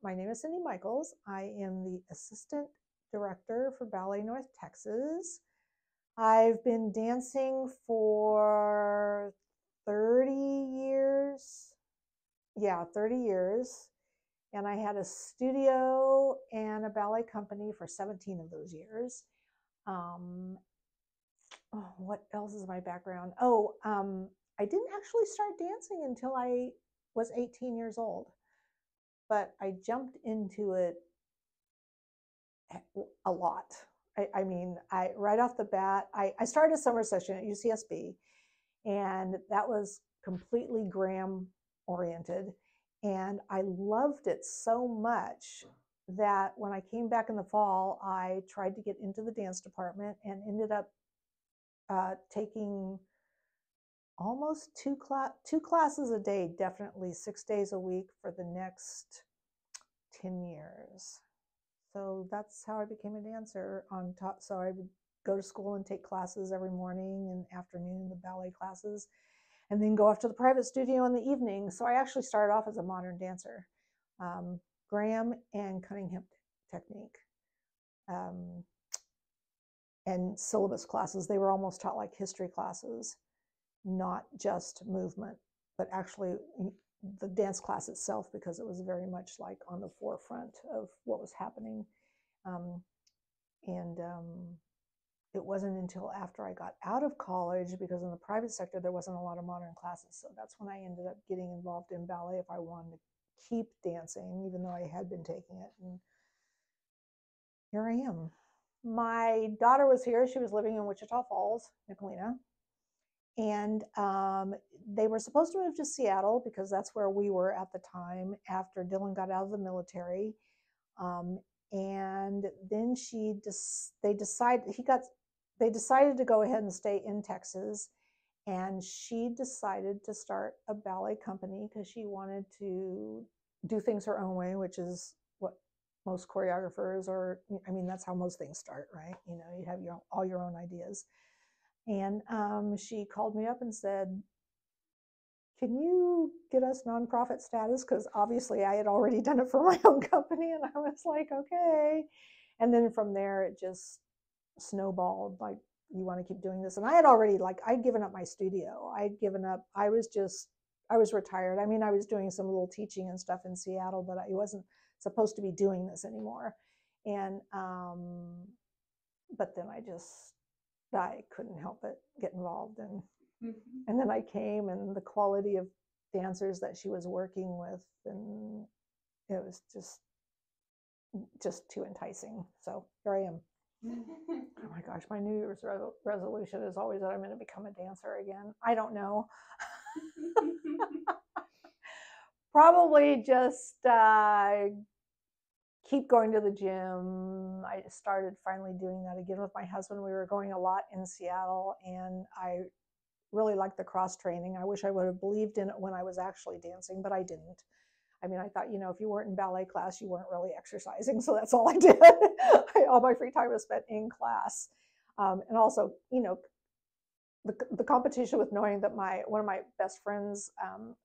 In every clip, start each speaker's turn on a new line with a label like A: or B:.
A: My name is Cindy Michaels. I am the Assistant Director for Ballet North Texas. I've been dancing for 30 years. Yeah, 30 years. And I had a studio and a ballet company for 17 of those years. What else is my background? I didn't actually start dancing until I was 18 years old, but I jumped into it a lot. I right off the bat, I started a summer session at UCSB, and that was completely Graham oriented. And I loved it so much that when I came back in the fall, I tried to get into the dance department and ended up taking almost two classes a day, definitely 6 days a week for the next 10 years. So that's how I became a dancer on top. So I would go to school and take classes every morning and afternoon, the ballet classes, and then go off to the private studio in the evening. So I actually started off as a modern dancer, Graham and Cunningham technique, and syllabus classes. They were almost taught like history classes, not just movement, but actually the dance class itself, because it was very much like on the forefront of what was happening. It wasn't until after I got out of college, because in the private sector there wasn't a lot of modern classes, so that's when I ended up getting involved in ballet if I wanted to keep dancing, even though I had been taking it. And here I am. My daughter was here. She was living in Wichita Falls, Nicolina. And they were supposed to move to Seattle because that's where we were at the time after Dylan got out of the military. And then they decided to go ahead and stay in Texas. And she decided to start a ballet company because she wanted to do things her own way, which is what most choreographers, or I mean, that's how most things start, right? You know, you have all your own ideas. And she called me up and said, can you get us nonprofit status? Because obviously I had already done it for my own company. And I was like, okay. And then from there, it just snowballed, like, you want to keep doing this? And I had already, like, I'd given up my studio. I'd given up. I was retired. I mean, I was doing some little teaching and stuff in Seattle, but I wasn't supposed to be doing this anymore. And, but then I couldn't help but get involved. And then I came, and the quality of dancers that she was working with, and it was just too enticing. So here I am. Oh my gosh, my New Year's resolution is always that I'm going to become a dancer again. I don't know. Probably just keep going to the gym. I started finally doing that again with my husband. We were going a lot in Seattle, and I really liked the cross training. I wish I would have believed in it when I was actually dancing, but I didn't. I mean, I thought, you know, if you weren't in ballet class, you weren't really exercising. So that's all I did. All my free time was spent in class. And also, you know, the competition with knowing that one of my best friends,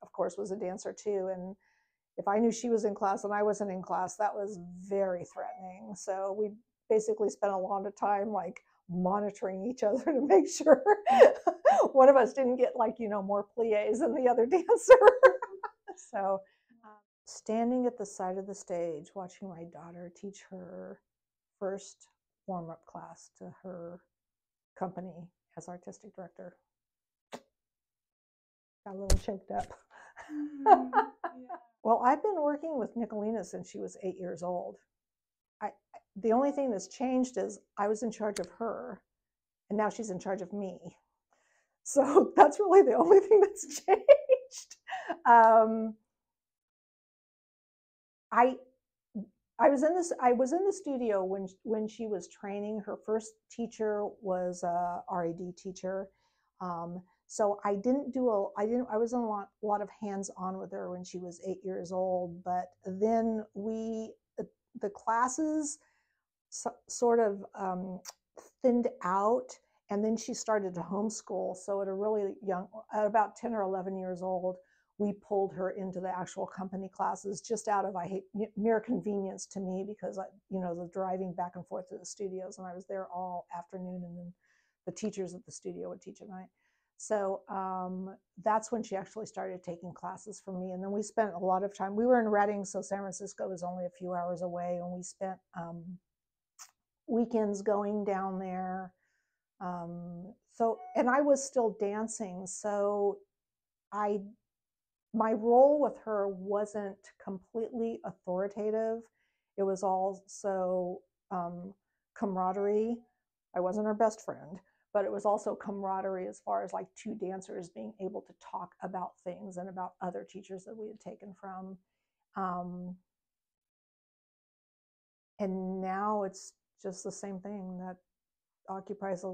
A: of course, was a dancer too. And if I knew she was in class and I wasn't in class, that was very threatening. So we basically spent a lot of time like monitoring each other to make sure one of us didn't get, like, you know, more plies than the other dancer. So standing at the side of the stage, watching my daughter teach her first warm-up class to her company as artistic director. Got a little choked up. Yeah. Well, I've been working with Nicolina since she was 8 years old. The only thing that's changed is I was in charge of her, and now she's in charge of me. So that's really the only thing that's changed. I was in the studio when she was training. Her first teacher was a RAD teacher. So I wasn't a lot of hands-on with her when she was 8 years old, but then the classes sort of thinned out, and then she started to homeschool. So at about 10 or 11 years old, we pulled her into the actual company classes just out of, mere convenience to me, because the driving back and forth to the studios, and I was there all afternoon, and then the teachers at the studio would teach at night. So that's when she actually started taking classes from me. And then we spent a lot of time. We were in Redding, so San Francisco was only a few hours away, and we spent weekends going down there. And I was still dancing, so my role with her wasn't completely authoritative. It was also camaraderie. I wasn't her best friend, but it was also camaraderie as far as like two dancers being able to talk about things and about other teachers that we had taken from. And now it's just the same thing that occupies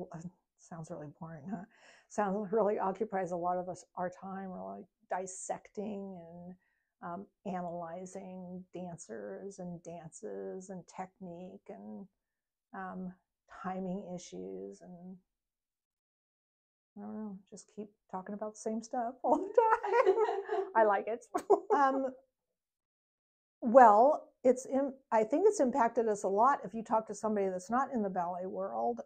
A: sounds really boring, huh? Sounds really occupies a lot of our time. We're like dissecting and analyzing dancers and dances and technique and timing issues, and I don't know, just keep talking about the same stuff all the time. I like it. Well, I think it's impacted us a lot if you talk to somebody that's not in the ballet world.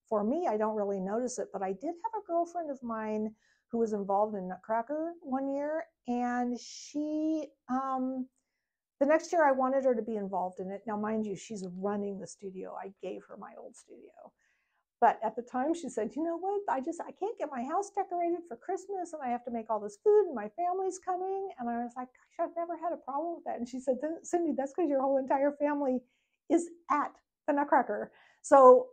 A: For me, I don't really notice it, but I did have a girlfriend of mine who was involved in Nutcracker one year, and she, the next year I wanted her to be involved in it. Now, mind you, she's running the studio. I gave her my old studio. But at the time she said, you know what, I can't get my house decorated for Christmas, and I have to make all this food, and my family's coming. And I was like, gosh, I've never had a problem with that. And she said, Cindy, that's because your whole entire family is at the Nutcracker. So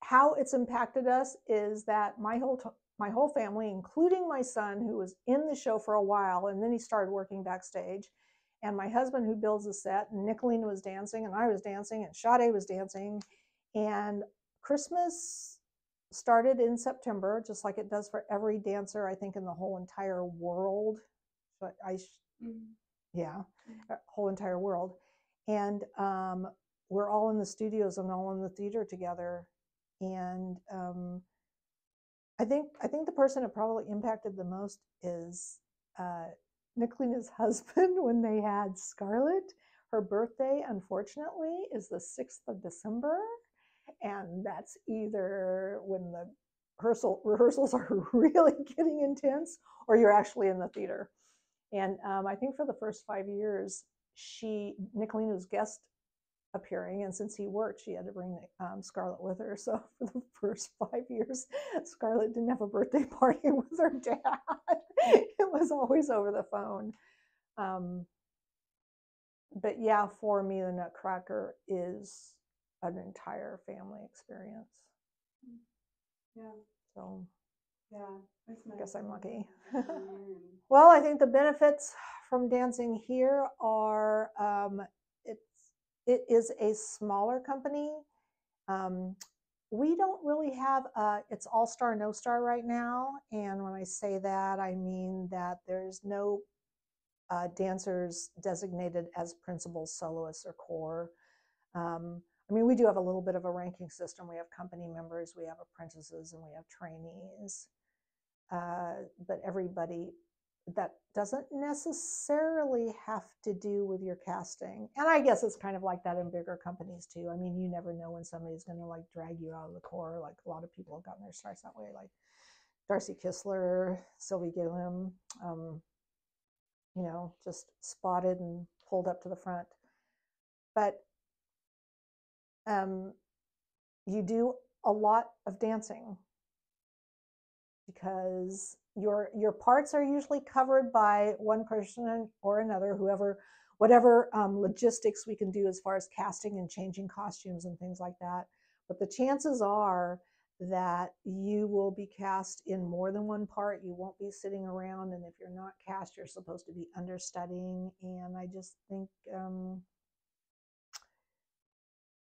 A: how it's impacted us is that my whole family, including my son, who was in the show for a while, and then he started working backstage, and my husband, who builds the set, and Nicolene was dancing, and I was dancing, and Sade was dancing. And Christmas started in September, just like it does for every dancer, I think, in the whole entire world. But whole entire world. And we're all in the studios and all in the theater together. And I think the person that probably impacted the most is Nicolene's husband. When they had Scarlett, her birthday, unfortunately, is the 6th of December. And that's either when the rehearsals are really getting intense, or you're actually in the theater. And I think for the first 5 years, Nicolene was guest appearing, and since he worked, she had to bring Scarlett with her. So for the first 5 years, Scarlett didn't have a birthday party with her dad. It was always over the phone. But yeah, for me, the Nutcracker is an entire family experience.
B: Yeah.
A: So
B: yeah,
A: I guess I'm lucky. Well, I think the benefits from dancing here are it is a smaller company. We don't really have it's all star, no star right now. And when I say that, I mean that there's no dancers designated as principals, soloists, or core. I mean, we do have a little bit of a ranking system. We have company members, we have apprentices, and we have trainees. But everybody, that doesn't necessarily have to do with your casting. And I guess it's kind of like that in bigger companies too. I mean, you never know when somebody's going to like drag you out of the core. Like a lot of people have gotten their starts that way, like Darcy Kistler, Sylvie Gilliam, just spotted and pulled up to the front. But you do a lot of dancing because your parts are usually covered by one person or another, whatever logistics we can do as far as casting and changing costumes and things like that. But the chances are that you will be cast in more than one part. You won't be sitting around, and if you're not cast, you're supposed to be understudying. And I just think,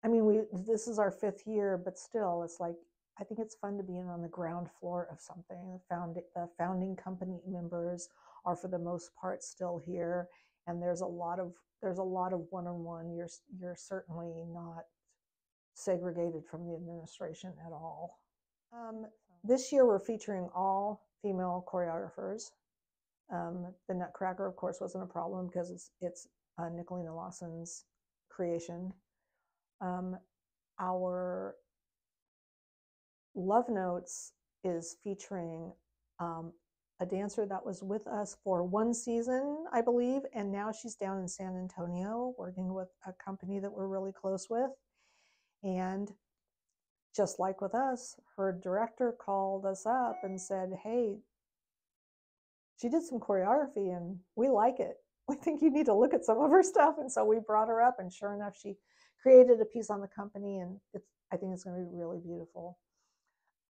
A: I mean, this is our 5th year, but still, it's like, I think it's fun to be on the ground floor of something. The founding company members are, for the most part, still here, and there's a lot of one-on-one. You're certainly not segregated from the administration at all. This year we're featuring all female choreographers. The Nutcracker, of course, wasn't a problem because it's Nicolina Lawson's creation. Our Love Notes is featuring a dancer that was with us for one season, I believe, and now she's down in San Antonio working with a company that we're really close with. And just like with us, her director called us up and said, hey, she did some choreography and we like it. We think you need to look at some of her stuff. And so we brought her up, and sure enough, she created a piece on the company, and I think it's going to be really beautiful.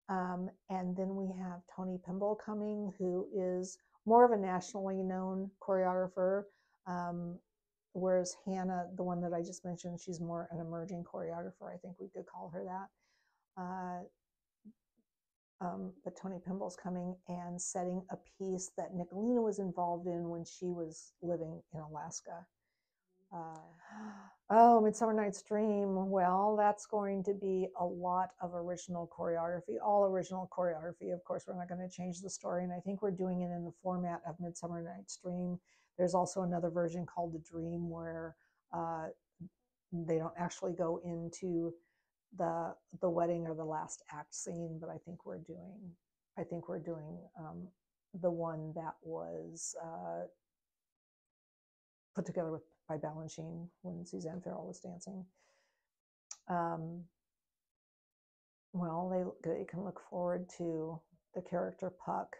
A: And then we have Tony Pimble coming, who is more of a nationally known choreographer, whereas Hannah, the one that I just mentioned, she's more an emerging choreographer. I think we could call her that. But Tony Pimble's coming and setting a piece that Nicolina was involved in when she was living in Alaska. Midsummer Night's Dream. Well, that's going to be a lot of original choreography, all original choreography. Of course, we're not going to change the story, and I think we're doing it in the format of Midsummer Night's Dream. There's also another version called The Dream where they don't actually go into the wedding or the last act scene, but I think we're doing the one that was put together by Balanchine when Suzanne Farrell was dancing. Well, they can look forward to the character Puck,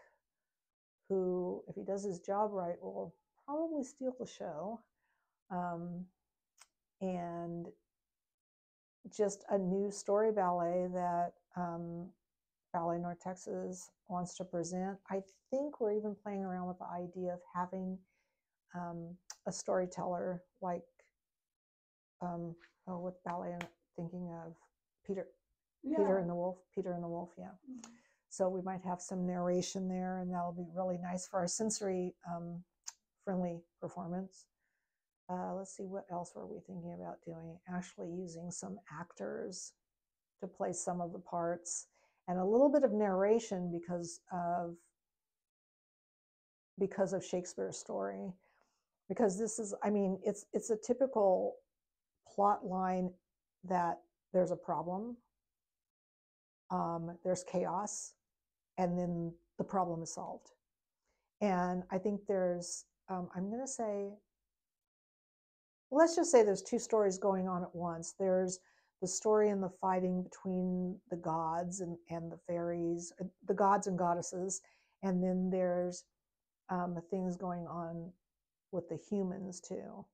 A: who, if he does his job right, will probably steal the show. And just a new story ballet that Ballet North Texas wants to present. I think we're even playing around with the idea of having a storyteller like, with ballet, I'm thinking of Peter and the Wolf. Peter and the Wolf, yeah. Mm-hmm. So we might have some narration there, and that'll be really nice for our sensory friendly performance. Let's see, what else were we thinking about doing? Actually using some actors to play some of the parts, and a little bit of narration because of Shakespeare's story. Because this is, I mean, it's a typical plot line that there's a problem, there's chaos, and then the problem is solved. And I think there's, I'm going to say, let's just say there's two stories going on at once. There's the story and the fighting between the gods and the fairies, the gods and goddesses, and then there's things going on with the humans too.